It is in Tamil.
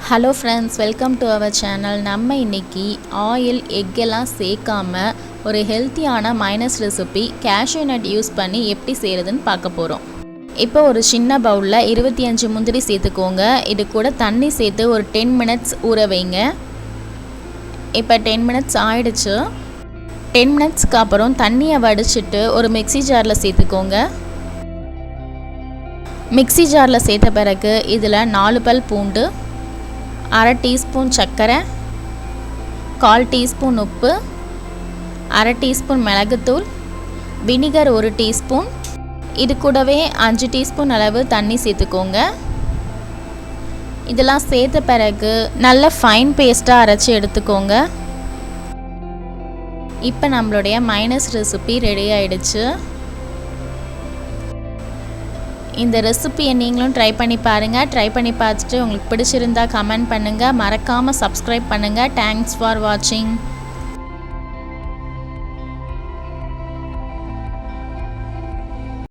Hello friends, welcome to our channel. நம்ம இன்றைக்கி ஆயில் எக்கெல்லாம் சேர்க்காம ஒரு ஹெல்த்தியான minus recipe cashew nut use பண்ணி எப்படி செய்கிறதுன்னு பார்க்க போகிறோம். இப்போ ஒரு சின்ன பவுலில் 25 முந்திரி சேர்த்துக்கோங்க. இது கூட தண்ணி சேர்த்து ஒரு 10 மினிட்ஸ் ஊற வைங்க. இப்போ 10 மினிட்ஸ் ஆயிடுச்சு. 10 மினிட்ஸ்க்கு அப்புறம் தண்ணியை வடிச்சிட்டு ஒரு மிக்ஸி ஜாரில் சேர்த்துக்கோங்க. மிக்ஸி ஜாரில் சேர்த்த பிறகு இதில் 4 பல் பூண்டு, அரை டீஸ்பூன் சர்க்கரை, 1/4 டீஸ்பூன் உப்பு, அரை டீஸ்பூன் மிளகுத்தூள், வினிகர் 1 டீஸ்பூன், இது கூடவே 5 டீஸ்பூன் அளவு தண்ணி சேர்த்துக்கோங்க. இதெல்லாம் சேர்த்த பிறகு நல்ல ஃபைன் பேஸ்ட்டாக அரைச்சி எடுத்துக்கோங்க. இப்போ நம்மளுடைய மைனஸ் ரெசிபி ரெடி ஆயிடுச்சு. இந்த ரெசிபியை நீங்களும் ட்ரை பண்ணி பாருங்கள். ட்ரை பண்ணி பார்த்துட்டு உங்களுக்கு பிடிச்சிருந்தா கமெண்ட் பண்ணுங்கள். மறக்காமல் சப்ஸ்கிரைப் பண்ணுங்கள். தேங்க்ஸ் ஃபார் வாட்சிங்.